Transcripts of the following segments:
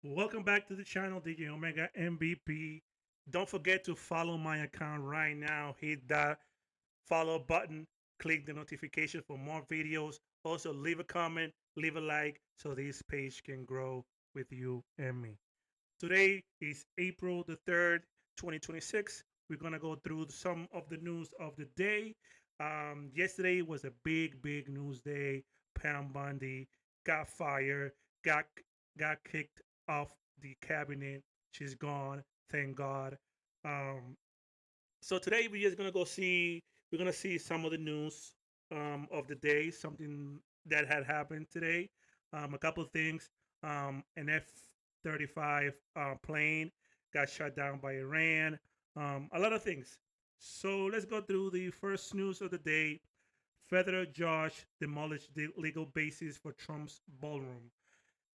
Welcome back to the channel, DJ Omega MVP. Don't forget to follow my account right now. Hit that follow button, click the notification for more videos. Also, leave a comment, leave a like so this page can grow with you and me. Today is April the 3rd, 2026. We're going to go through some of the news of the day. Yesterday was a big news day. Pam Bondi got fired, got got kicked off the cabinet. She's gone, thank God. Um, so today we're just gonna go see. We're gonna see some of the news of the day. Something that had happened today. A couple of things. An F-35 plane got shot down by Iran. A lot of things. So let's go through the first news of the day. Federal judge demolished the legal basis for Trump's ballroom.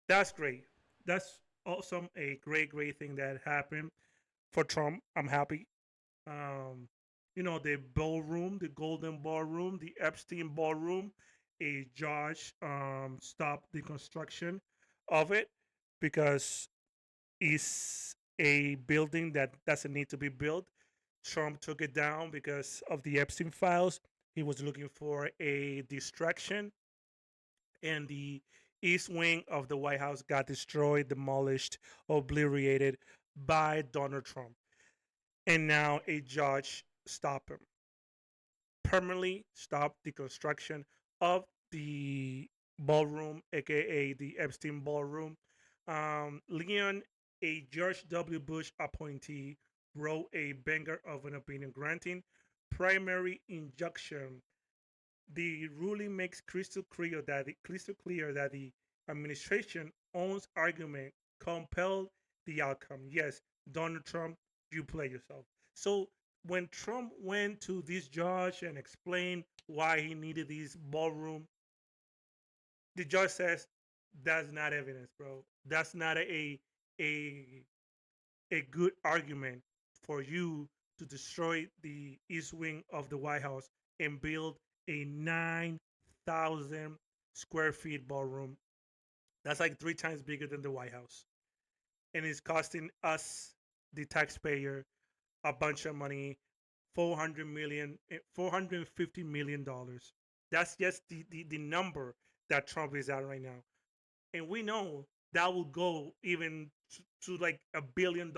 That's great. That's awesome. A great thing that happened for Trump. I'm happy. um, the ballroom, the Golden Ballroom, the Epstein Ballroom. A judge stopped the construction of it because it's a building that doesn't need to be built. Trump took it down because of the Epstein files. He was looking for a distraction, and the east wing of the White House got destroyed, demolished, obliterated by Donald Trump. And now a judge stopped him, permanently stopped the construction of the ballroom, aka the Epstein Ballroom. Leon, a George W. Bush appointee, wrote a banger of an opinion granting primary injunction. The ruling makes crystal clear that the administration owns argument compelled the outcome. Yes, Donald Trump, you play yourself. So when Trump went to this judge and explained why he needed this ballroom, the judge says that's not evidence, bro. That's not a a good argument for you to destroy the east wing of the White House and build a 9,000 square feet ballroom. That's like three times bigger than the White House. And it's costing us, the taxpayer, a bunch of money, 400 million, $450 million. That's just the number that Trump is at right now. And we know that will go even to like $1 billion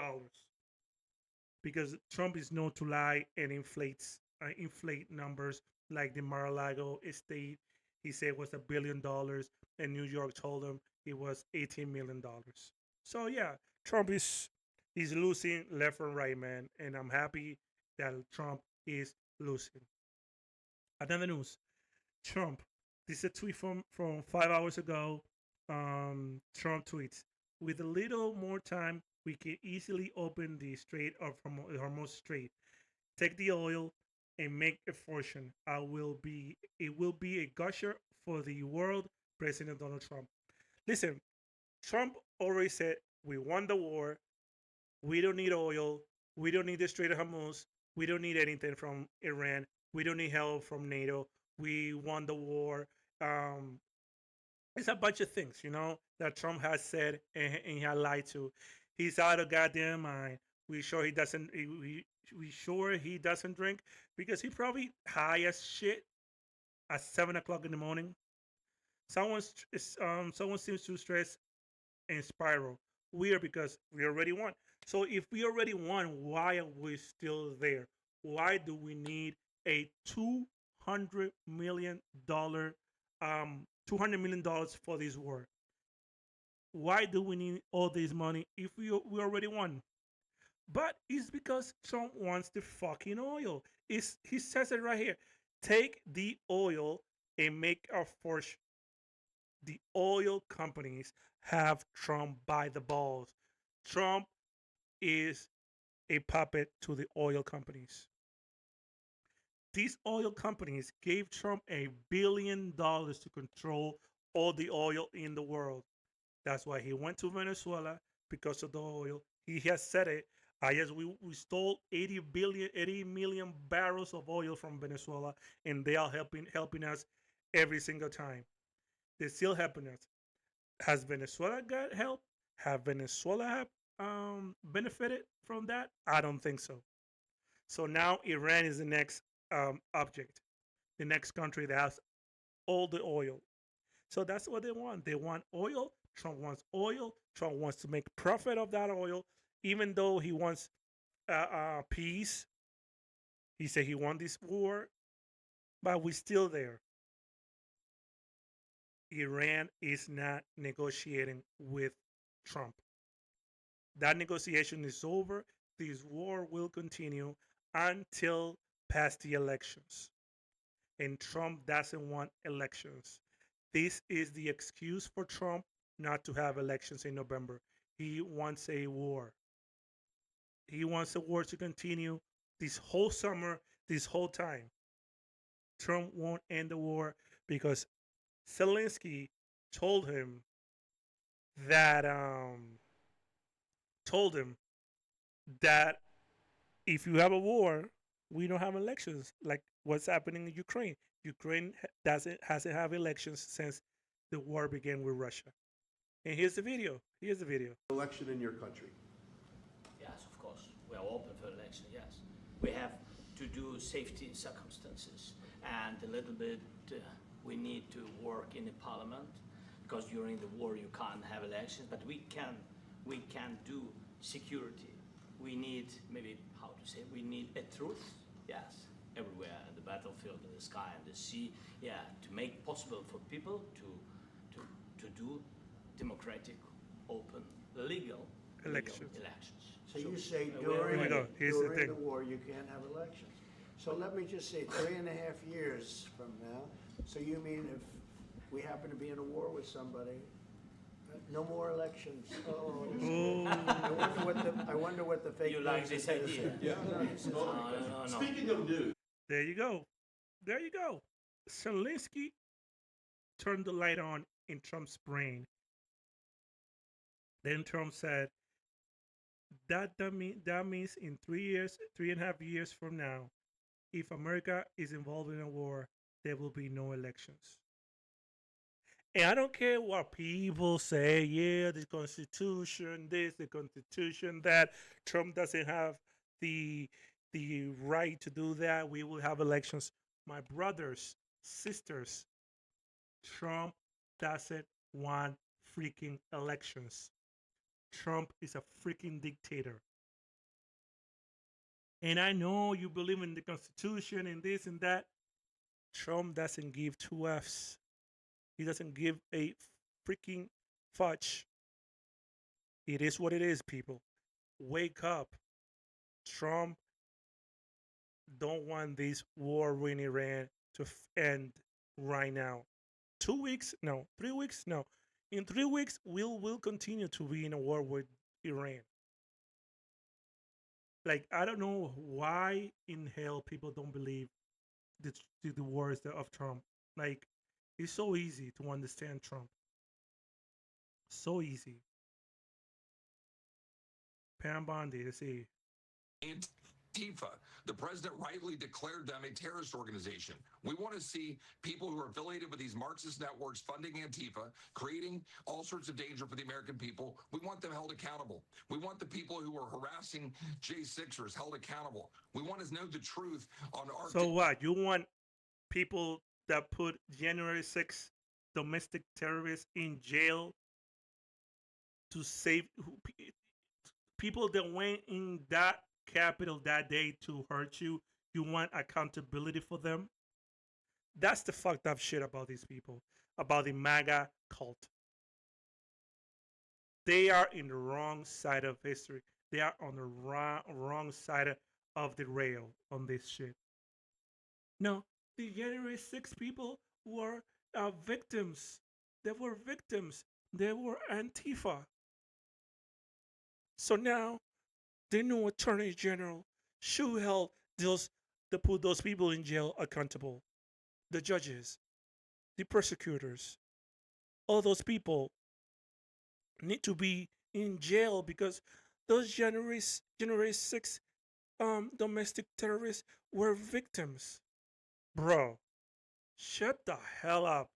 because Trump is known to lie and inflate numbers like the Mar-a-Lago estate. He said was $1 billion, and New York told him it was $18 million. So yeah, Trump is losing left and right, man, and I'm happy that Trump is losing. Another news: Trump. This is a tweet from 5 hours ago. Trump tweets: "With a little more time, we can easily open the Strait of Hormuz Strait, take the oil, and make a fortune. I will be. It will be a gusher for the world." President Donald Trump. Listen, Trump already said we won the war. We don't need oil. We don't need the Strait of Hormuz. We don't need anything from Iran. We don't need help from NATO. We won the war. Um, it's a bunch of things, that Trump has said and he had lied to. He's out of goddamn mind. We sure he doesn't. We sure he doesn't drink because he probably high as shit at 7 o'clock in the morning. Someone seems to stress and spiral. Weird because we already won. So if we already won, why are we still there? Why do we need a $200 million $200 million for this war? Why do we need all this money if we already won? But it's because Trump wants the fucking oil. He says it right here. Take the oil and make a fortune. The oil companies have Trump by the balls. Trump is a puppet to the oil companies. These oil companies gave Trump $1 billion to control all the oil in the world. That's why he went to Venezuela because of the oil. He has said it. I guess we stole 80 million barrels of oil from Venezuela, and they are helping us every single time. They're still helping us. Has Venezuela got help? Have Venezuela have benefited from that? I don't think so. So now Iran is the next object, the next country that has all the oil. So that's what they want. They want oil. Trump wants oil. Trump wants to make profit of that oil, even though he wants peace. He said he wants this war, but we're still there. Iran is not negotiating with Trump. That negotiation is over. This war will continue until past the elections. And Trump doesn't want elections. This is the excuse for Trump not to have elections in November. He wants a war. He wants the war to continue this whole summer, this whole time. Trump won't end the war because Zelensky told him that told him that if you have a war, we don't have elections like what's happening in Ukraine. Ukraine hasn't have elections since the war began with Russia. And here's the video. Here's the video. Election in your country. Yes, of course. We are open for election, yes. We have to do safety circumstances and a little bit we need to work in the parliament because during the war you can't have elections, but we can do security. We need, maybe how to say, we need a truth, yes, everywhere, in the battlefield, in the sky, in the sea, yeah, to make possible for people to do democratic, open, legal Elections. So you say Here we go. Here's the during thing. the war you can't have elections. So let me just say 3.5 years from now, so you mean if we happen to be in a war with somebody, no more elections? Oh, this is good. I wonder what the fake You like news this is. idea? Yeah. No. Speaking of news, There you go. There you go. Zelensky turned the light on in Trump's brain. Then Trump said, that means in 3 years, 3.5 years from now, if America is involved in a war, there will be no elections. And I don't care what people say. Yeah, the Constitution, this, the Constitution, that. Trump doesn't have the right to do that. We will have elections. My brothers, sisters, Trump doesn't want freaking elections. Trump is a freaking dictator. And I know you believe in the Constitution and this and that. Trump doesn't give two F's. He doesn't give a freaking fudge. It is what it is, people. Wake up. Trump don't want this war in Iran to end right now. 2 weeks? No. 3 weeks? No. In 3 weeks, we'll continue to be in a war with Iran. Like, I don't know why in hell people don't believe the words of Trump. Like, it's so easy to understand Trump. So easy. Pam Bondi, let's see. Antifa. The president rightly declared them a terrorist organization. We want to see people who are affiliated with these Marxist networks funding Antifa, creating all sorts of danger for the American people. We want them held accountable. We want the people who are harassing J6ers held accountable. We want to know the truth on our. So what? You want people that put January 6th domestic terrorists in jail to save people that went in that capital that day to hurt you? You want accountability for them? That's the fucked up shit about these people, about the MAGA cult. They are in the wrong side of history. They are on the wrong side of the rail on this shit. No, the January 6 people were victims. They were victims. They were Antifa. So now the new attorney general should hold those to put those people in jail accountable. The judges, the prosecutors, all those people need to be in jail because those January 6 domestic terrorists were victims. Bro, shut the hell up.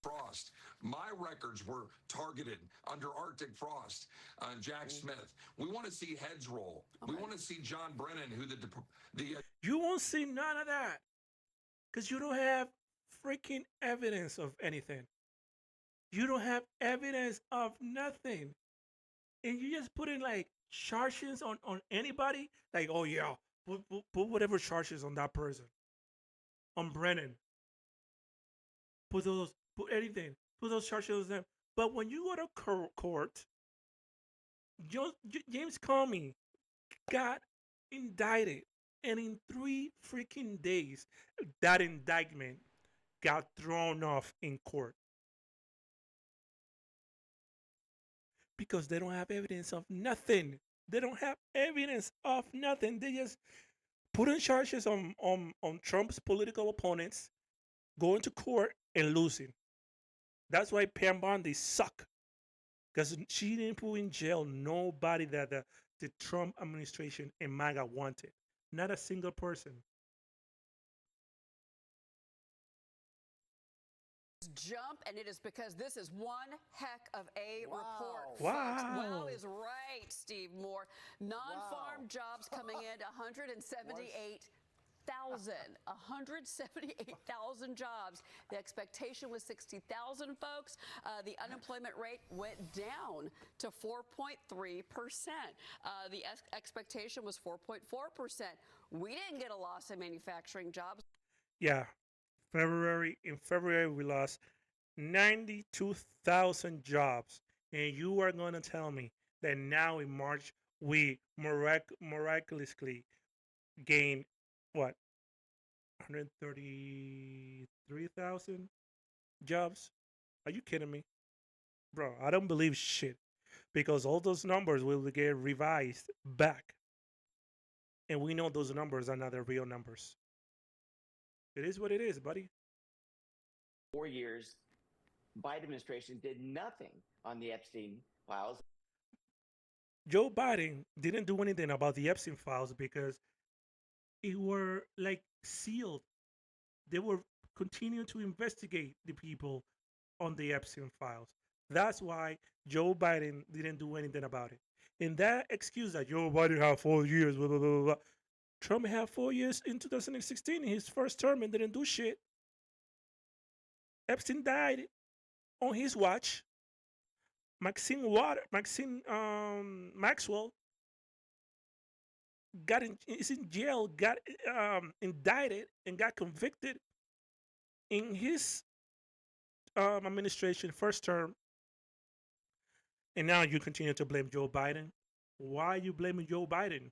Frost. My records were targeted under Arctic Frost and Jack Smith. We want to see heads roll. We want to see John Brennan, who You won't see none of that because you don't have freaking evidence of anything. You don't have evidence of nothing. And you just put in like charges on anybody. Like, oh yeah, put whatever charges on that person. On Brennan. Put anything. Put those charges on them. But when you go to court, James Comey got indicted. And in 3 freaking days, that indictment got thrown off in court. Because they don't have evidence of nothing. They don't have evidence of nothing. They just put in charges on Trump's political opponents, going to court and losing. That's why Pam Bondi suck. Because she didn't put in jail nobody that the Trump administration and MAGA wanted. Not a single person. Jump, and it is because this is one heck of a report. Wow. Folks. Wow is right, Steve Moore. Non-farm jobs coming in 178,000 jobs. The expectation was 60,000 folks. The unemployment rate went down to 4.3%. The expectation was 4.4%. We didn't get a loss in manufacturing jobs. Yeah. In February, we lost 92,000 jobs. And you are going to tell me that now in March, we miraculously gained, what, 133,000 jobs? Are you kidding me? Bro, I don't believe shit. Because all those numbers will get revised back. And we know those numbers are not the real numbers. It is what it is, buddy. 4 years, Biden administration did nothing on the Epstein files. Joe Biden didn't do anything about the Epstein files because it were like sealed. They were continuing to investigate the people on the Epstein files. That's why Joe Biden didn't do anything about it. And that excuse that Joe Biden had 4 years, blah, blah, blah, blah. Trump had 4 years in 2016 in his first term and didn't do shit. Epstein died on his watch. Maxwell is in jail, got indicted and got convicted in his administration first term. And now you continue to blame Joe Biden. Why are you blaming Joe Biden?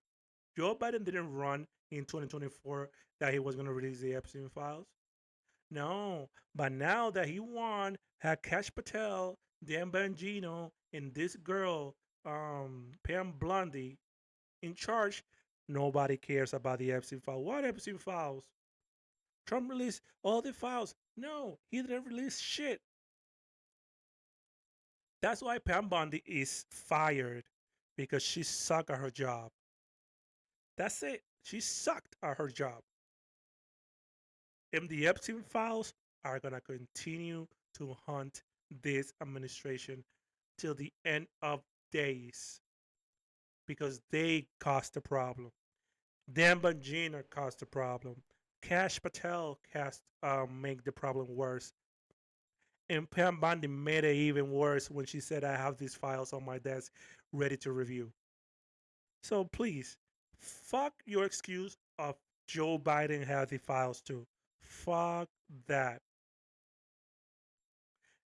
Joe Biden didn't run in 2024 that he was going to release the Epstein files. No, but now that he won, had Cash Patel, Dan Bongino, and this girl, Pam Bondi, in charge, nobody cares about the Epstein file. What Epstein files? Trump released all the files. No, he didn't release shit. That's why Pam Bondi is fired, because she sucked at her job. That's it. She sucked at her job. And the Epstein files are going to continue to haunt this administration till the end of days, because they caused the problem. Dan Bongino caused the problem. Cash Patel make the problem worse. And Pam Bondi made it even worse when she said, I have these files on my desk ready to review. So please, fuck your excuse of Joe Biden had the files too. Fuck that.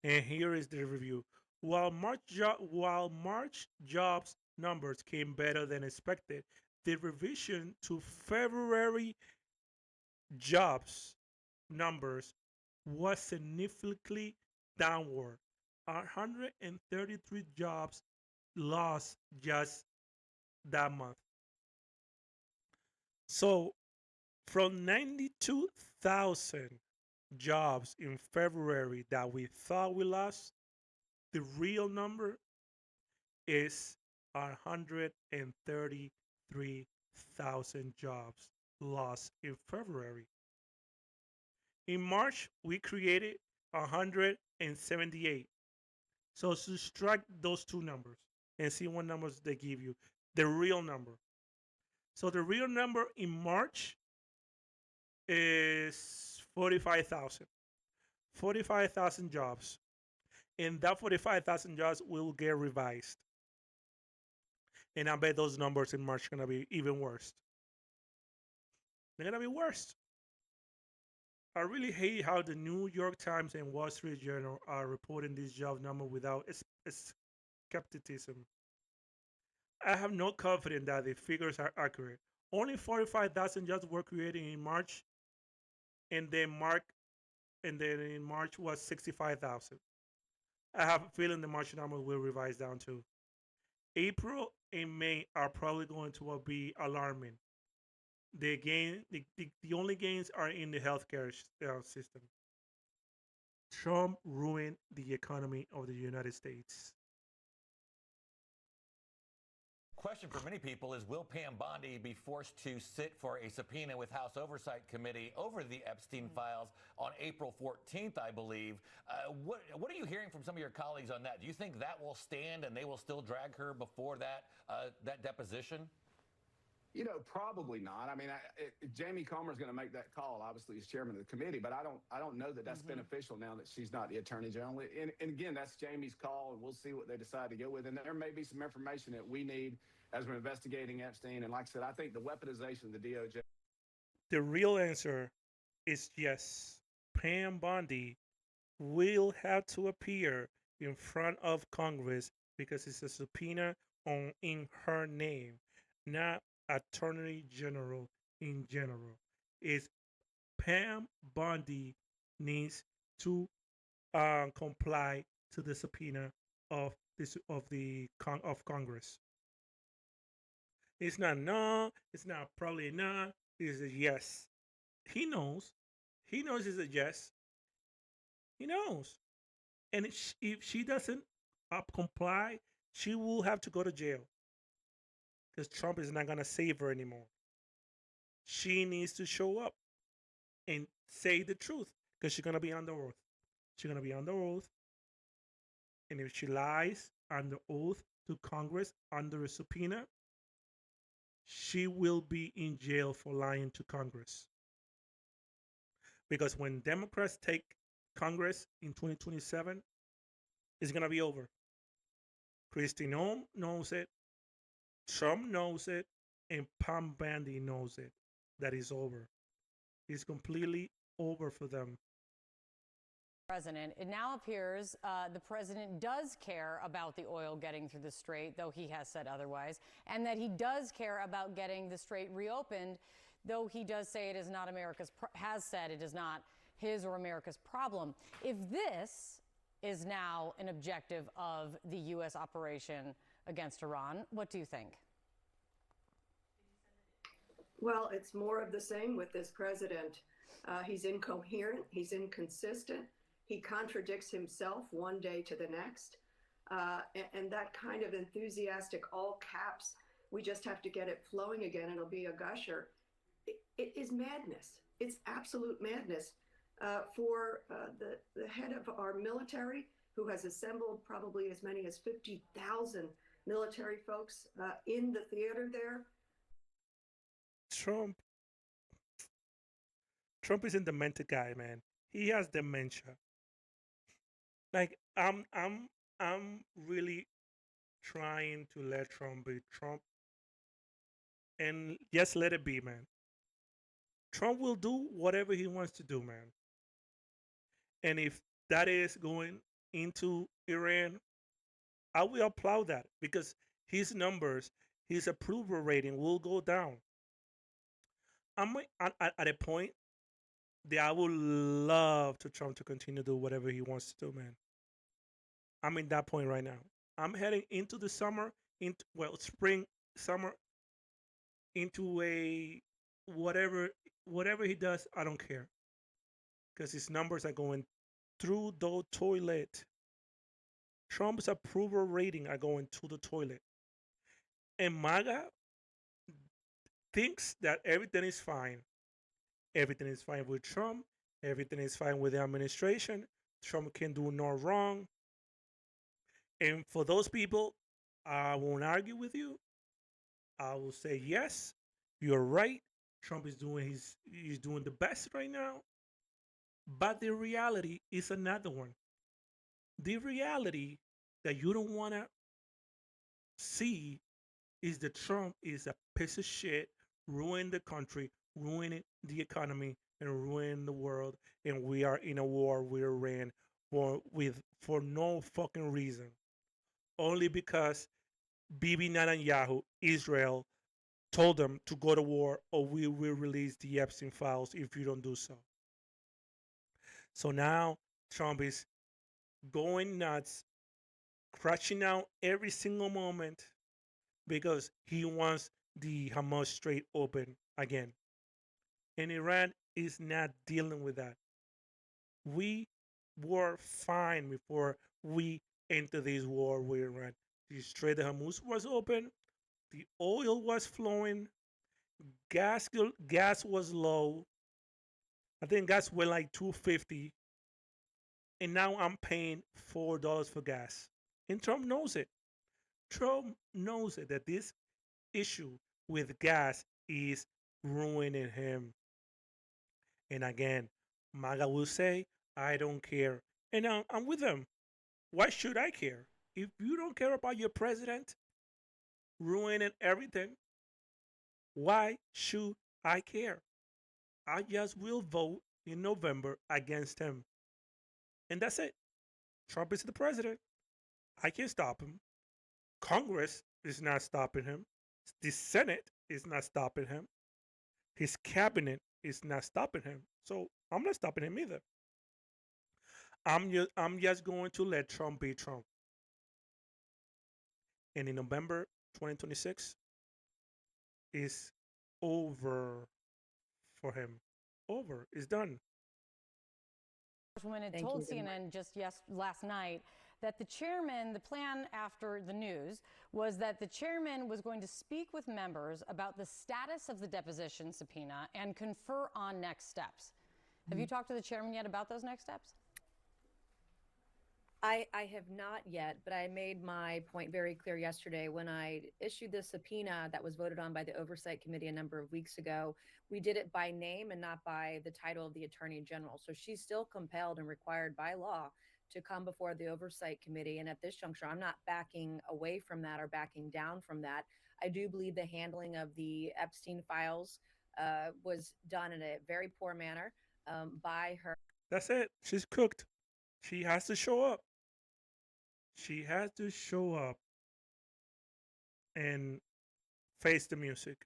And here is the review. While March jobs numbers came better than expected, the revision to February jobs numbers was significantly downward. 133 jobs lost just that month. So from 92,000 jobs in February that we thought we lost, the real number is 133,000 jobs lost in February. In March, we created 178. So subtract those two numbers and see what numbers they give you. The real number. So the real number in March is 45,000. 45,000 jobs. And that 45,000 jobs will get revised. And I bet those numbers in March are going to be even worse. They're going to be worse. I really hate how the New York Times and Wall Street Journal are reporting this job number without skepticism. I have no confidence that the figures are accurate. Only 45,000 jobs were created in March, and then in March was 65,000. I have a feeling the March number will revise down too. April and May are probably going to be alarming. The only gains are in the healthcare system. Trump ruined the economy of the United States. Question for many people is, will Pam Bondi be forced to sit for a subpoena with House Oversight Committee over the Epstein files on April 14th, I believe? What are you hearing from some of your colleagues on that? Do you think that will stand and they will still drag her before that deposition? You know, probably not. I mean, Jamie Comer's going to make that call. Obviously, he's chairman of the committee, but I don't know that that's beneficial now that she's not the attorney general. And again, that's Jamie's call, and we'll see what they decide to go with. And there may be some information that we need as we're investigating Epstein. And like I said, I think the weaponization of the DOJ. The real answer is yes. Pam Bondi will have to appear in front of Congress because it's a subpoena in her name, not Attorney General in general. Is Pam Bondi needs to comply to the subpoena of Congress. It's not no. It's not probably not. It's a yes. He knows. He knows it's a yes. He knows. And if she doesn't comply, she will have to go to jail. Because Trump is not going to save her anymore. She needs to show up and say the truth. Because she's going to be under oath. She's going to be under oath. And if she lies under oath to Congress under a subpoena, she will be in jail for lying to Congress. Because when Democrats take Congress in 2027, it's going to be over. Kristi Noem knows it. Trump knows it. And Pam Bondi knows it. That is over. It's completely over for them. President, it now appears the president does care about the oil getting through the strait, though he has said otherwise, and that he does care about getting the strait reopened, though he does say it is not has said it is not his or America's problem. If this is now an objective of the U.S. operation against Iran, what do you think? Well, it's more of the same with this president. He's incoherent, he's inconsistent. He contradicts himself one day to the next. And that kind of enthusiastic, all caps, we just have to get it flowing again, it'll be a gusher. It is madness. It's absolute madness for the head of our military, who has assembled probably as many as 50,000 military folks in the theater there. Trump is a demented guy, man. He has dementia. Like I'm really trying to let Trump be Trump, and just let it be, man. Trump will do whatever he wants to do, man. And if that is going into Iran, I will applaud that because his numbers, his approval rating will go down. I'm at a point that I would love to Trump to continue to do whatever he wants to do, man. I'm in that point right now. I'm heading into the summer, spring, summer, into a whatever he does, I don't care. Because his numbers are going through the toilet. Trump's approval rating are going to the toilet. And MAGA thinks that everything is fine. Everything is fine with Trump. Everything is fine with the administration Trump can do no wrong. And for those people, I won't argue with you. I will say yes, you're right. Trump is doing he's doing the best right now. But the reality is another one. The reality that you don't want to see is that Trump is a piece of shit, ruining the country, ruining the economy, and ruining the world. And we are in a war with Iran for no fucking reason, only because Bibi Netanyahu, Israel, told them to go to war or we will release the Epstein files if you don't do so. So now Trump is going nuts, crashing out every single moment because he wants the Hamas Strait open again. And Iran is not dealing with that. We were fine before we entered this war with Iran. The Strait of Hormuz was open, the oil was flowing, gas was low. I think gas went like $2.50, and now I'm paying $4 for gas. And Trump knows it. Trump knows it, that this issue with gas is ruining him. And again, MAGA will say, I don't care. And I'm with them. Why should I care? If you don't care about your president ruining everything, why should I care? I just will vote in November against him. And that's it. Trump is the president. I can't stop him. Congress is not stopping him. The Senate is not stopping him. His cabinet is not stopping him. So I'm not stopping him either. I'm just going to let Trump be Trump. And in November 2026 is over for him. Over. It's done. Woman had told CNN just last night that the chairman, the plan after the news was that the chairman was going to speak with members about the status of the deposition subpoena and confer on next steps. Have you talked to the chairman yet about those next steps? I have not yet, but I made my point very clear yesterday when I issued the subpoena that was voted on by the Oversight Committee a number of weeks ago. We did it by name and not by the title of the Attorney General. So she's still compelled and required by law to come before the Oversight Committee. And at this juncture, I'm not backing away from that or backing down from that. I do believe the handling of the Epstein files was done in a very poor manner by her. That's it. She's cooked. She has to show up. She has to show up and face the music.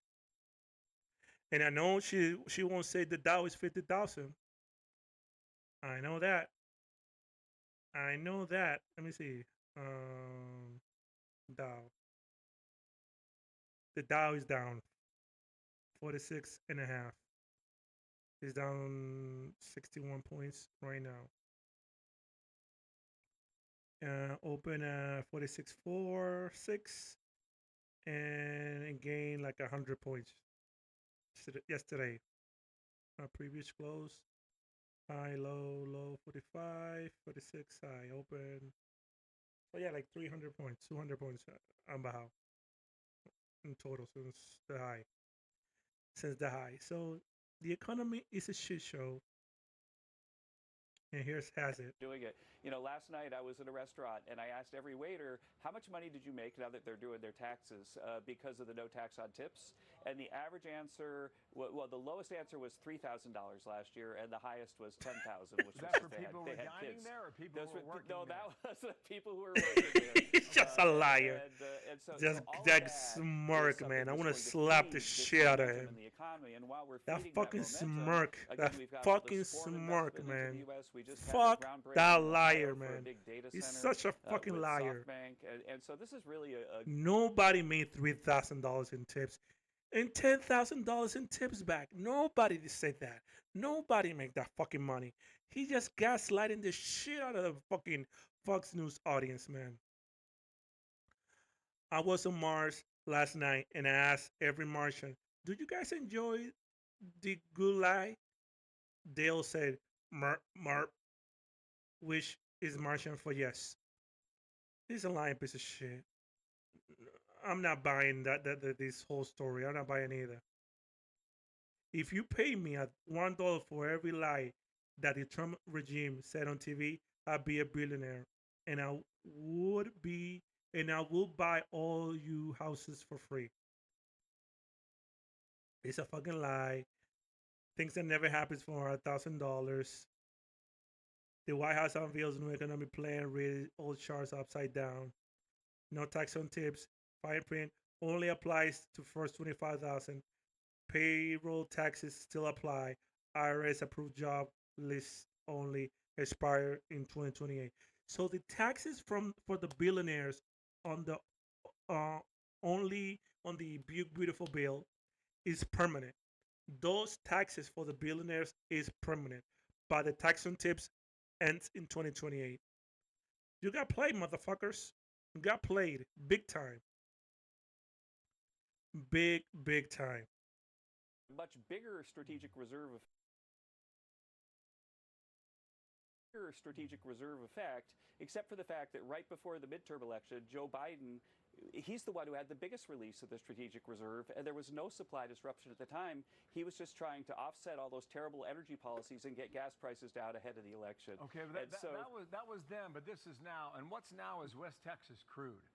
And I know she won't say the Dow is 50,000. I know that. I know that. Let me see. Dow. The Dow is down 46 and a half. It's down 61 points right now. Open at 46.46 and gain like 100 points yesterday. Previous close, high, low, 45, 46, high, open. So yeah, like 300 points, 200 points on Baha in total since the high. So the economy is a shit show. And here's has it. Doing it. You know, last night I was in a restaurant and I asked every waiter, how much money did you make now that they're doing their taxes because of the no tax on tips? And the average answer, well, the lowest answer was $3,000 last year, and the highest was $10,000, which was that for they people had, who they were had dining kids. there or people who were working no, there? that was the people who were working there. He's just a liar. And so, Just all that of smirk, is man. I something want to that's slap going the to feed shit out of momentum him. in the economy. And while we're That feeding fucking that momentum, smirk. again, That we've got all fucking this foreign smirk, investment into man. the US. We just had Fuck the groundbreaking that in Ohio liar, for a man. big data He's center, such a fucking with liar. SoftBank. And so this is really a Nobody made $3,000 in tips and $10,000 in tips back. Nobody said that. Nobody make that fucking money. He just gaslighting the shit out of the fucking Fox News audience, man. I was on Mars last night and I asked every Martian, do you guys enjoy the gulag? They all said, merp, merp. which is Martian for yes. He's a lying piece of shit. I'm not buying this whole story. I'm not buying either. If you pay me at $1 for every lie that the Trump regime said on TV, I'd be a billionaire, and I would be, and I will buy all you houses for free. It's a fucking lie. Things that never happens for $1,000. The White House unveils new economic plan, read all charts upside down. No tax on tips. Fine print only applies to first 25,000. Payroll taxes still apply. IRS approved job list only expire in 2028. So the taxes for the billionaires on the uh, only on the beautiful bill is permanent. Those taxes for the billionaires is permanent, but the tax on tips ends in 2028. You got played, motherfuckers. You got played big time. Big time. Much bigger strategic reserve effect, except for the fact that right before the midterm election, Joe Biden, he's the one who had the biggest release of the strategic reserve, and there was no supply disruption at the time. He was just trying to offset all those terrible energy policies and get gas prices down ahead of the election. Okay, but that was then, but this is now, and what's now is West Texas crude.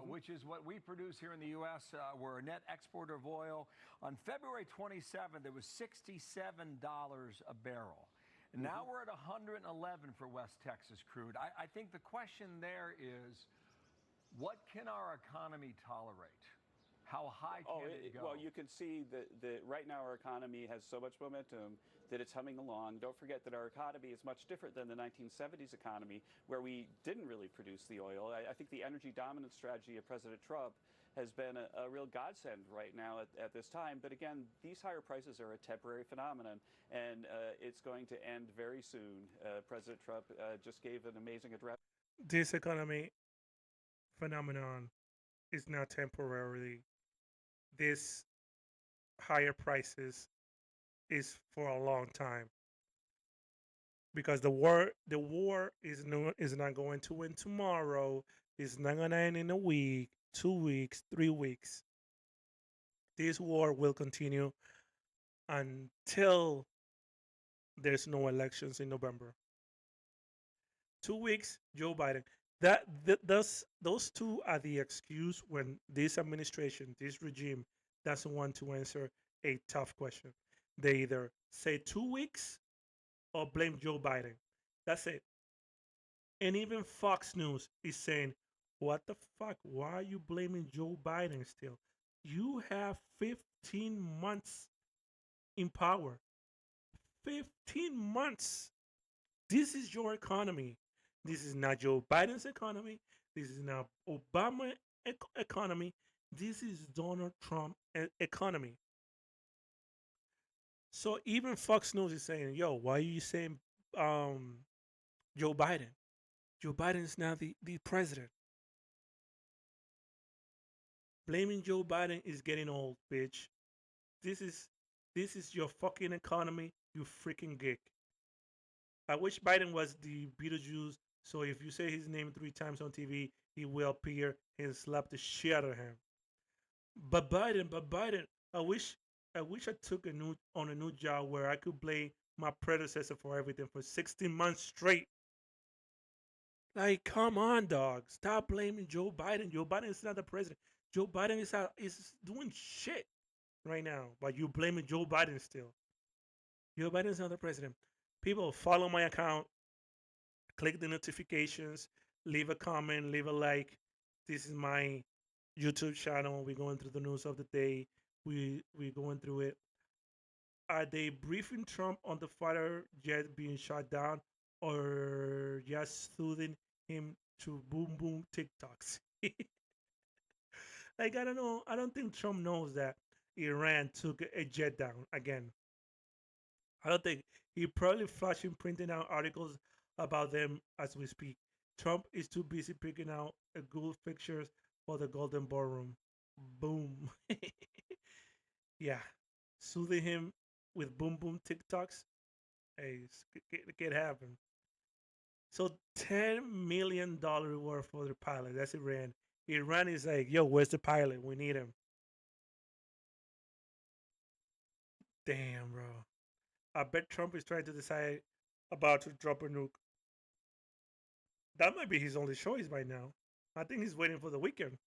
Which is what we produce here in the U.S. We're a net exporter of oil. On February 27th, it was $67 a barrel. And now we're at 111 for West Texas crude. I think the question there is, what can our economy tolerate? How high can it go? Well, you can see that right now our economy has so much momentum that it's humming along. Don't forget that our economy is much different than the 1970s economy, where we didn't really produce the oil. I think the energy dominance strategy of President Trump has been a real godsend right now at this time. But again, these higher prices are a temporary phenomenon, and it's going to end very soon. President Trump just gave an amazing address. This economy phenomenon is not temporary. This higher prices is for a long time, because the war is not going to end tomorrow. It's not going to end in a week, 2 weeks, 3 weeks. This war will continue until there's no elections in November. 2 weeks, Joe Biden. Those two are the excuse when this administration, this regime, doesn't want to answer a tough question. They either say 2 weeks or blame Joe Biden. That's it. And even Fox News is saying, what the fuck? Why are you blaming Joe Biden still? You have 15 months in power. 15 months. This is your economy. This is not Joe Biden's economy. This is not Obama economy. This is Donald Trump economy. So even Fox News is saying, yo, why are you saying Joe Biden? Joe Biden is now the president. Blaming Joe Biden is getting old, bitch. This is your fucking economy, you freaking geek. I wish Biden was the Beetlejuice, so if you say his name 3 times on TV, he will appear and slap the shit out of him. But Biden, I wish I took a new job where I could blame my predecessor for everything for 16 months straight. Like, come on, dog. Stop blaming Joe Biden. Joe Biden is not the president. Joe Biden is doing shit right now, but you blaming Joe Biden still. Joe Biden is not the president. People, follow my account, click the notifications, leave a comment, leave a like. This is my YouTube channel. We're going through the news of the day. We're going through it. Are they briefing Trump on the fighter jet being shot down, or just soothing him to boom boom TikToks? Like, I don't know. I don't think Trump knows that Iran took a jet down again. I don't think he probably flashing printing out articles about them as we speak. Trump is too busy picking out a good fixtures for the Golden Ballroom. Boom. Yeah, soothing him with boom boom TikToks. Hey, it can happen. So $10 million reward for the pilot. That's Iran. Iran is like, yo, where's the pilot? We need him. Damn, bro. I bet Trump is trying to decide about to drop a nuke. That might be his only choice by now. I think he's waiting for the weekend.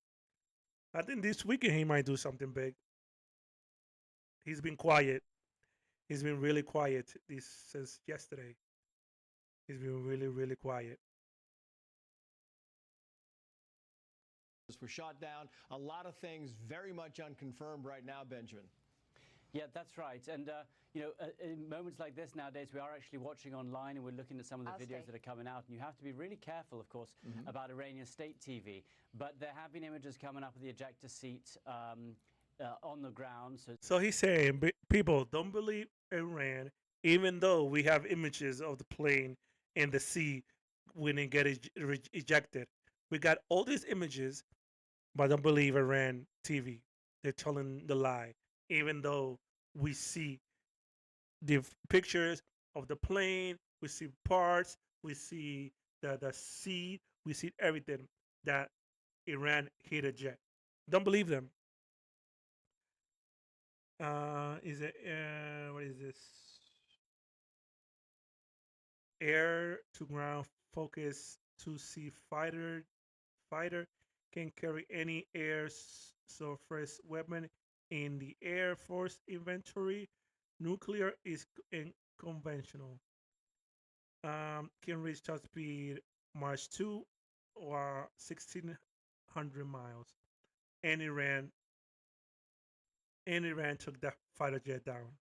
I think this weekend he might do something big. He's been quiet. He's been really quiet this since yesterday. He's been really, really quiet. Were shot down. A lot of things very much unconfirmed right now, Benjamin. Yeah, that's right. And, in moments like this nowadays, we are actually watching online and we're looking at some of the videos that are coming out. And you have to be really careful, of course, about Iranian state TV. But there have been images coming up of the ejector seat on the ground. So he's saying, people, don't believe Iran, even though we have images of the plane in the sea when it get ejected. We got all these images, but don't believe Iran TV. They're telling the lie, even though we see the pictures of the plane, we see parts, we see the sea, we see everything that Iran hit a jet. Don't believe them. Is it what is this? Air to ground focus 2C fighter can carry any air surface weapon in the Air Force inventory. Nuclear is conventional. Can reach top speed Mach 2 or 1,600 miles. And Iran took that fighter jet down.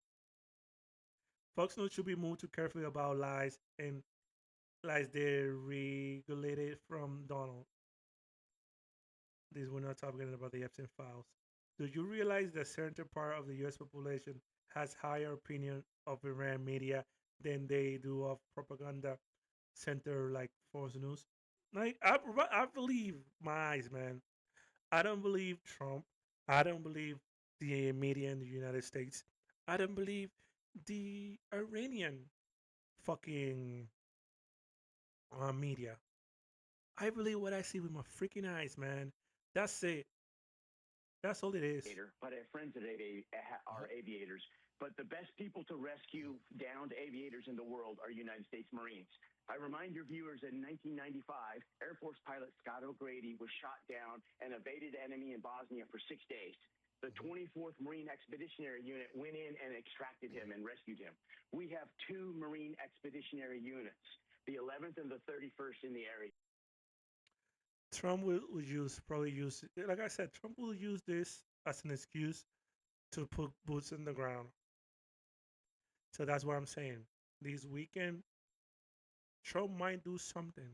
Fox News should be moved to carefully about lies and lies they regulated from Donald. This we're not talking about the Epstein files. Do you realize that certain part of the U.S. population has higher opinion of Iran media than they do of propaganda center like Fox News? Like I believe my eyes, man. I don't believe Trump. I don't believe the media in the United States. I don't believe the Iranian fucking media. I believe what I see with my freaking eyes, man. That's it. That's all it is. But our friends at are aviators. But the best people to rescue downed aviators in the world are United States Marines. I remind your viewers that in 1995, Air Force pilot Scott O'Grady was shot down and evaded enemy in Bosnia for 6 days. The 24th Marine Expeditionary Unit went in and extracted him and rescued him. We have 2 Marine Expeditionary Units, the 11th and the 31st in the area. Trump will probably use, like I said, Trump will use this as an excuse to put boots in the ground. So that's what I'm saying. This weekend, Trump might do something.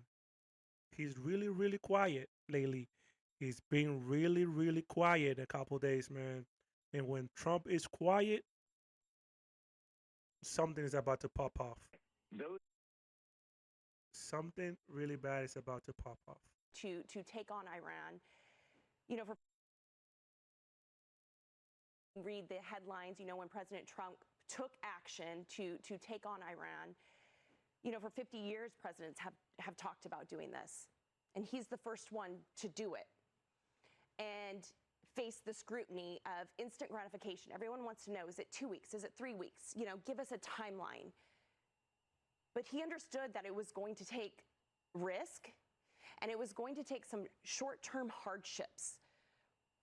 He's really, really quiet lately. He's been really, really quiet a couple days, man. And when Trump is quiet, something is about to pop off. Something really bad is about to pop off. To take on Iran, for read the headlines, when President Trump took action to take on Iran, for 50 years, presidents have talked about doing this. And he's the first one to do it and face the scrutiny of instant gratification. Everyone wants to know, is it 2 weeks? Is it 3 weeks? Give us a timeline. But he understood that it was going to take risk and it was going to take some short-term hardships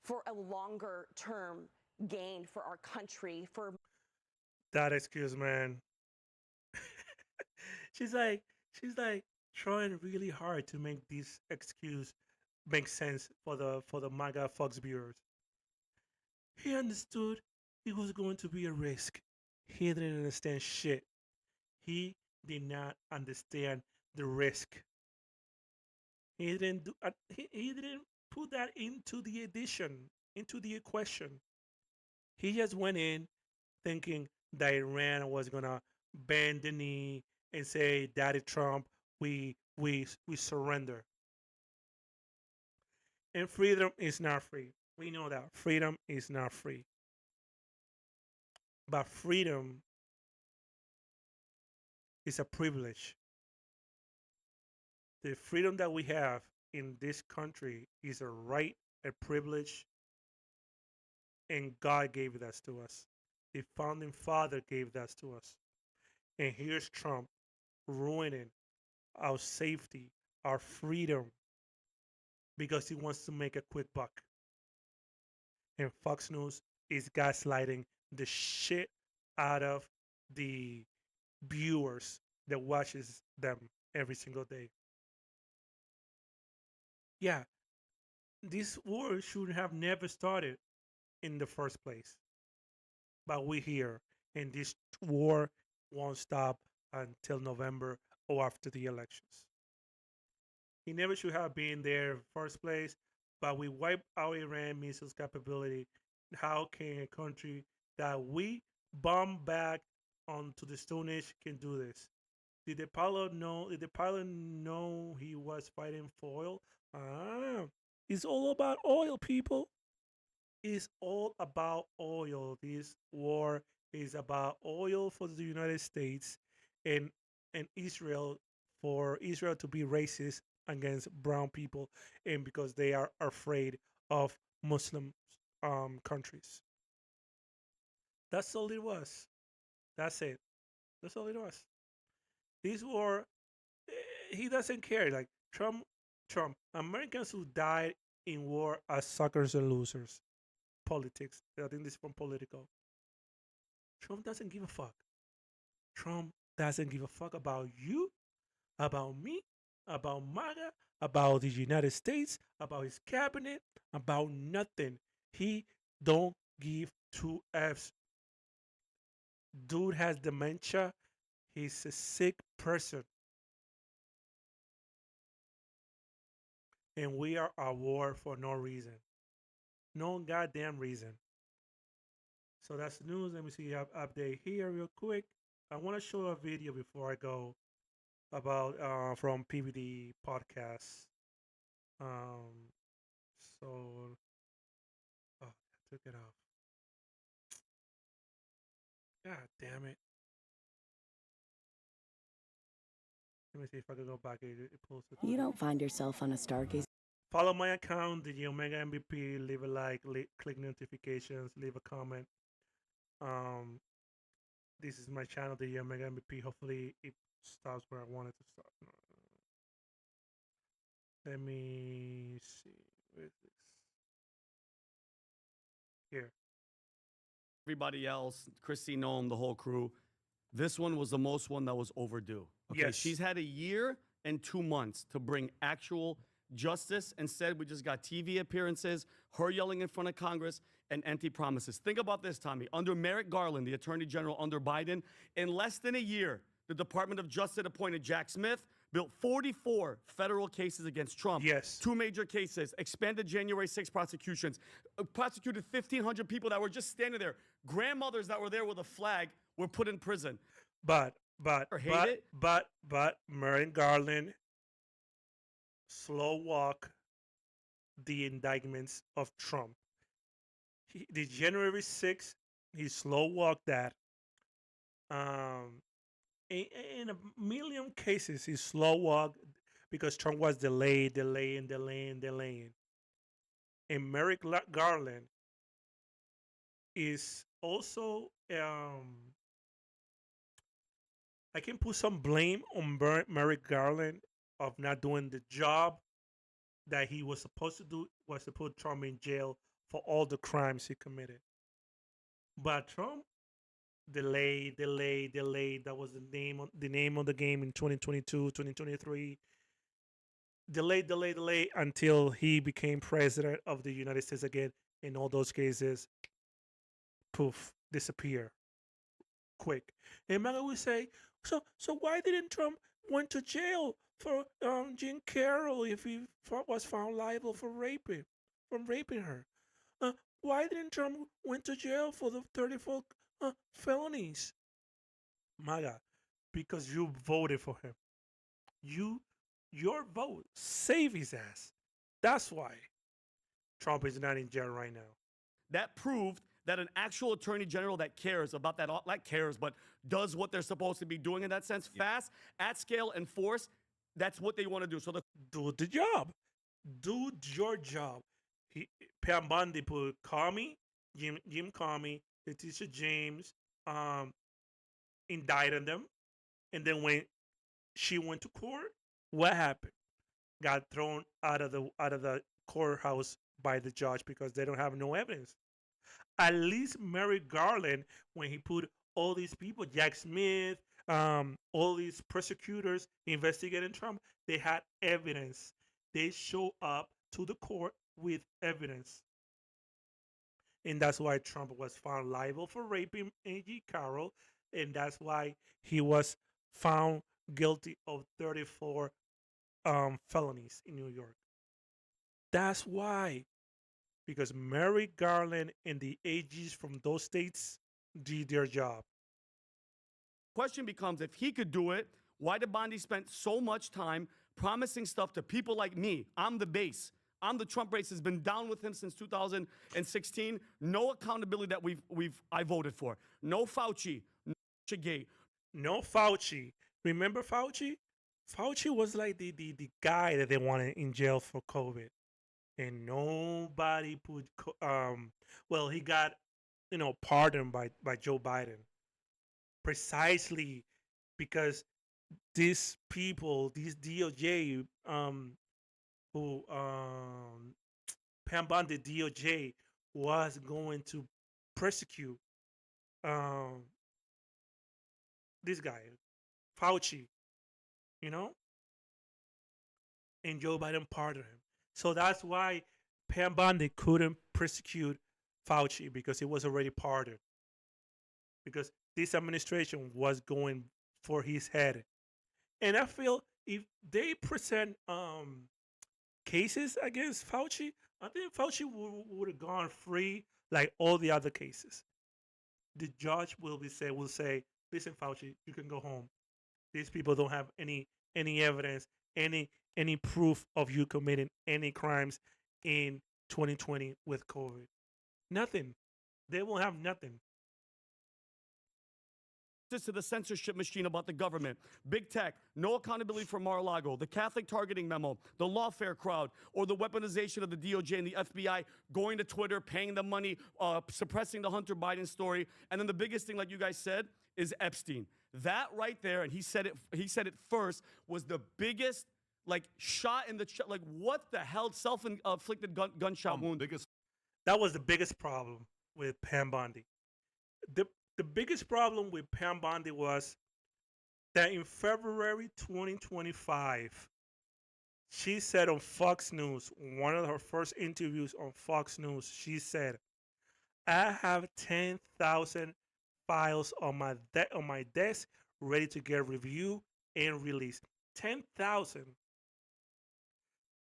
for a longer-term gain for our country. For that excuse, man. she's like trying really hard to make this excuse make sense for the MAGA Fox viewers. He understood it was going to be a risk. He didn't understand shit. He did not understand the risk. He didn't put that into the equation. He just went in thinking that Iran was gonna bend the knee and say, "Daddy Trump, we surrender." And freedom is not free. We know that freedom is not free. But freedom is a privilege. The freedom that we have in this country is a right, a privilege, and God gave that to us. The founding father gave that to us. And here's Trump ruining our safety, our freedom, because he wants to make a quick buck. And Fox News is gaslighting the shit out of the viewers that watches them every single day. Yeah, this war should have never started in the first place. But we're here, and this war won't stop until November or after the elections. He never should have been there in the first place, but we wiped our Iran missiles capability. How can a country that we bomb back onto the Stone Age can do this? Did the pilot know he was fighting for oil? It's all about oil, people. It's all about oil. This war is about oil for the United States and Israel, for Israel to be racist against brown people and because they are afraid of Muslim countries. That's all it was. That's it. That's all it was. This war, he doesn't care. Like Trump, Americans who died in war are suckers and losers. Politics. I think this is from Political. Trump doesn't give a fuck. Trump doesn't give a fuck about you, about me, about MAGA, about the United States, about his cabinet, about nothing. He don't give two F's. Dude has dementia. He's a sick person. And we are at war for no reason. No goddamn reason. So that's the news. Let me see update here real quick. I want to show a video before I go about from PBD podcast. So I took it off. God damn it. Let me see if I can go back. It pulls it. You don't find yourself on a stargaze. Follow my account, the Omega MVP. Leave a like, click notifications, leave a comment. This is my channel, the Omega MVP. Hopefully, it stops where I want it to stop. Let me see. Where is this? Here. Everybody else, Chrissy Noam, the whole crew. This one was the most one that was overdue. Okay, Yes. She's had a year and 2 months to bring actual justice. Instead, we just got TV appearances, her yelling in front of Congress, and empty promises. Think about this, Tommy. Under Merrick Garland, the Attorney General under Biden, in less than a year, the Department of Justice appointed Jack Smith, built 44 federal cases against Trump. Yes. 2 major cases, expanded January 6 prosecutions, prosecuted 1,500 people that were just standing there. Grandmothers that were there with a flag were put in prison. But Merrick Garland slow walk the indictments of Trump. The January 6th, he slow walked that. In a million cases, he slow walked because Trump was delaying. And Merrick Garland is also I can put some blame on Merrick Garland of not doing the job that he was supposed to do, was to put Trump in jail for all the crimes he committed. But Trump delayed. That was the name of the game in 2022, 2023. Delayed until he became president of the United States again. In all those cases, poof, disappear quick. And Mega would say, so why didn't Trump went to jail for Jean Carroll if he was found liable for raping her? Why didn't Trump went to jail for the 34 felonies? Maga, because you voted for him. Your vote saved his ass. That's why Trump is not in jail right now. That proved that an actual attorney general that cares about that, not cares, but does what they're supposed to be doing in that sense, fast, at scale, and force, That's what they want to do. So do the job. Do your job. Pam Bondi put Comey, Jim Comey, Letitia James, indicted them, and then when she went to court, what happened? Got thrown out of the courthouse by the judge because they don't have no evidence. At least Merrick Garland, when he put all these people, Jack Smith, all these prosecutors investigating Trump, they had evidence. They show up to the court with evidence. And that's why Trump was found liable for raping A.G. Carroll. And that's why he was found guilty of 34 felonies in New York. That's why. Because Merrick Garland and the AGs from those states did their job. question becomes, if he could do it, why did Bondi spend so much time promising stuff to people like me? I'm the base. I'm the Trump base, has been down with him since 2016. No accountability that I voted for. No Fauci. No Gate. No Fauci. Remember Fauci? Fauci was like the guy that they wanted in jail for COVID. And nobody put, well, he got, pardoned by Joe Biden. Precisely because these people, these DOJ, who Pam Bondi DOJ was going to prosecute this guy, Fauci, and Joe Biden pardoned him. So that's why Pam Bondi couldn't prosecute Fauci, because he was already pardoned. Because this administration was going for his head. And I feel if they present cases against Fauci, I think Fauci would have gone free like all the other cases. The judge will say, listen, Fauci, you can go home. These people don't have any evidence, any proof of you committing any crimes in 2020 with COVID. Nothing. They will have nothing. To the censorship machine about the government, big tech, no accountability for Mar-a-Lago, the Catholic targeting memo, the lawfare crowd, or the weaponization of the DOJ and the FBI going to Twitter, paying them money, suppressing the Hunter Biden story, and then the biggest thing, like you guys said, is Epstein. That right there, and he said it first, was the biggest shot in the what the hell, self-inflicted gunshot wound. That was the biggest problem with Pam Bondi. The biggest problem with Pam Bondi was that in February 2025, she said on Fox News, one of her first interviews on Fox News, she said, I have 10,000 files on my desk ready to get reviewed and released. 10,000.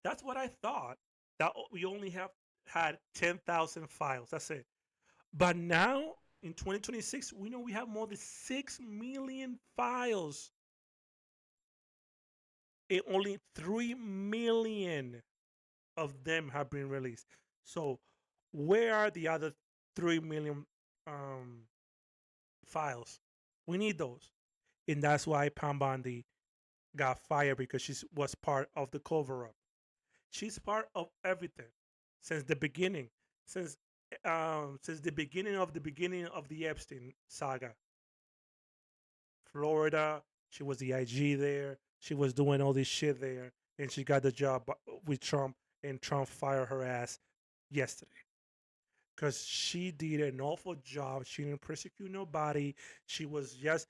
That's what I thought, that we only had 10,000 files. That's it. But now, in 2026, we know we have more than 6 million files. And only 3 million of them have been released. So where are the other 3 million files? We need those. And that's why Pam Bondi got fired, because she was part of the cover-up. She's part of everything since the beginning. Since the beginning of the Epstein saga. Florida, she was the IG there. She was doing all this shit there, and she got the job with Trump, and Trump fired her ass yesterday because she did an awful job. She didn't prosecute nobody. She was just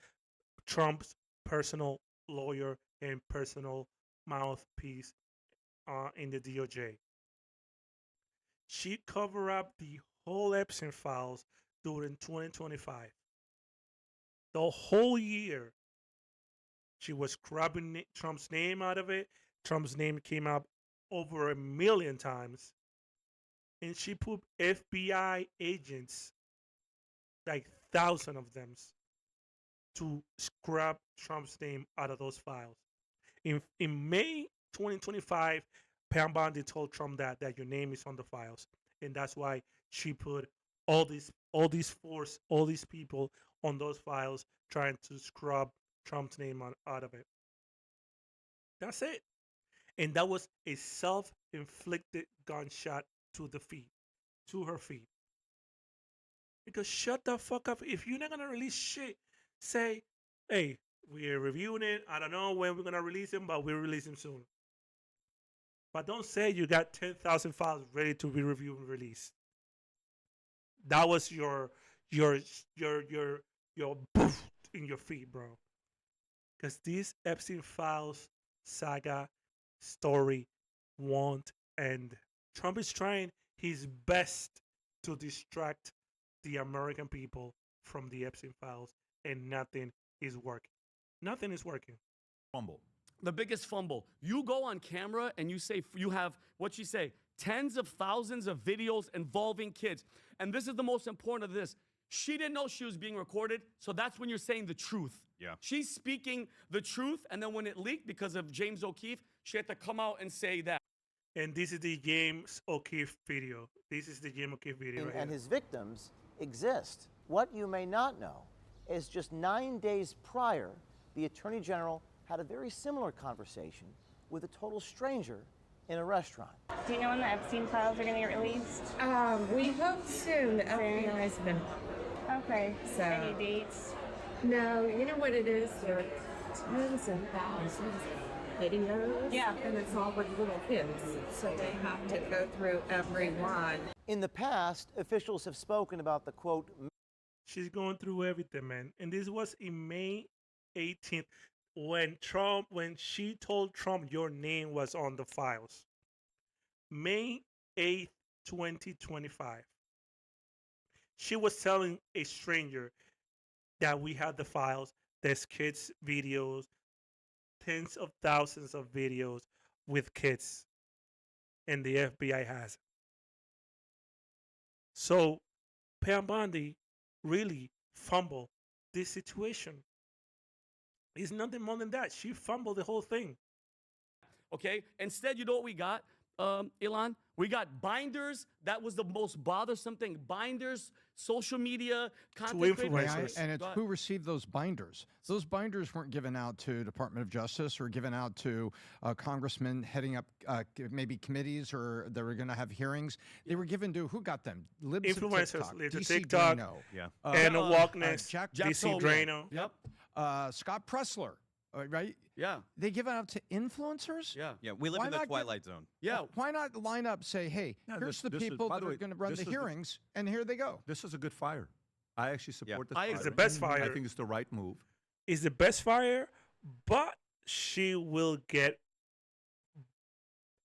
Trump's personal lawyer and personal mouthpiece in the DOJ. She covered up the whole Epstein files during 2025. The whole year, she was scrubbing Trump's name out of it. Trump's name came up over 1 million times. And she put FBI agents, like 1,000 of them, to scrub Trump's name out of those files. In May 2025, Pam Bondi told Trump that your name is on the files, and that's why she put all these people on those files, trying to scrub Trump's name out of it. That's it. And that was a self-inflicted gunshot to the feet, to her feet. Because shut the fuck up. If you're not gonna release shit, say, hey, we're reviewing it. I don't know when we're gonna release him, but we'll release him soon. But don't say you got 10,000 files ready to be reviewed and released. That was your boof in your feet, bro. Because these Epstein files saga story won't end. Trump is trying his best to distract the American people from the Epstein files, and nothing is working. Nothing is working. Fumble. The biggest fumble. You go on camera and you say you have, what you say, tens of thousands of videos involving kids. And this is the most important of this. She didn't know she was being recorded, so that's when you're saying the truth. Yeah. She's speaking the truth, and then when it leaked because of James O'Keefe, she had to come out and say that. And this is the James O'Keefe video. This is the James O'Keefe video right And here. his victims exist. What you may not know is just 9 days prior, the Attorney General had a very similar conversation with a total stranger in a restaurant. Do you know when the Epstein files are going to get released? We hope soon. The FBI's been. Okay. So. Any dates? No, you know what it is? There are tons of thousands of videos. Yeah. And it's all with little kids. So they have to go through every one. In the past, officials have spoken about the quote. She's going through everything, man. And this was in May 18th when she told Trump your name was on the files. May 8th, 2025. She was telling a stranger that we had the files. There's kids' videos, tens of thousands of videos with kids, and the FBI has it. So, Pam Bondi really fumbled this situation. It's nothing more than that. She fumbled the whole thing. Okay? Instead, you know what we got, Elon? We got binders. That was the most bothersome thing. Binders, social media, content creators. And it's who received those binders. Those binders weren't given out to Department of Justice or given out to congressmen heading up maybe committees or they were going to have hearings. They were given to who got them? Libs of Influencers, TikTok, Libs of DC TikTok, Drano, Anna Walkness, Jack DC Dolan, Drano. Scott Pressler. Right? Yeah. They give it out to influencers? Yeah. Yeah, we live in the twilight zone. Yeah. Why not line up, say, hey, No, here's this the is- people by that the are way, going to run this the is the- hearings, and here they go. This is a good fire. I actually support this. I think fire. it's the best I fire. think it's the right move. Is the best fire, but she will get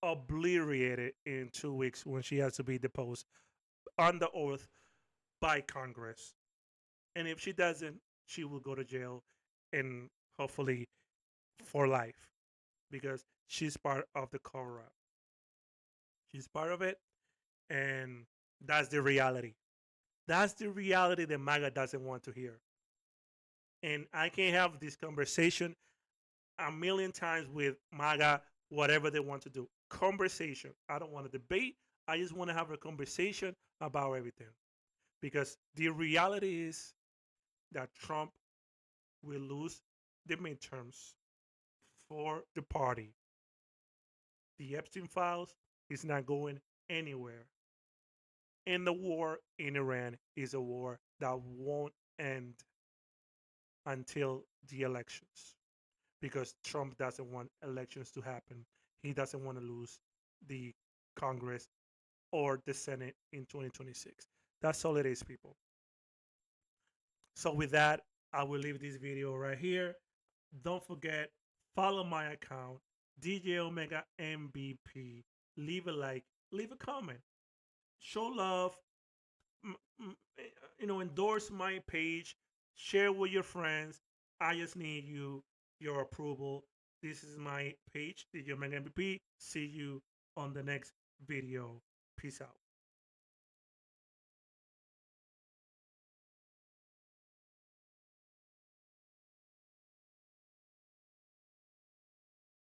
obliterated in 2 weeks when she has to be deposed under oath by Congress. And if she doesn't, she will go to jail and hopefully for life because she's part of the cover up. She's part of it, and that's the reality. That's the reality that MAGA doesn't want to hear. And I can have this conversation a million times with MAGA, whatever they want to do. Conversation. I don't want to debate. I just want to have a conversation about everything. Because the reality is that Trump will lose the midterms for the party. The Epstein files is not going anywhere. And the war in Iran is a war that won't end until the elections. Because Trump doesn't want elections to happen. He doesn't want to lose the Congress or the Senate in 2026. That's all it is, people. So with that, I will leave this video right here. Don't forget, follow my account, DJOMEGAMVP. Leave a like, leave a comment. Show love, endorse my page, share with your friends. I just need your approval. This is my page, DJOMEGAMVP. See you on the next video. Peace out.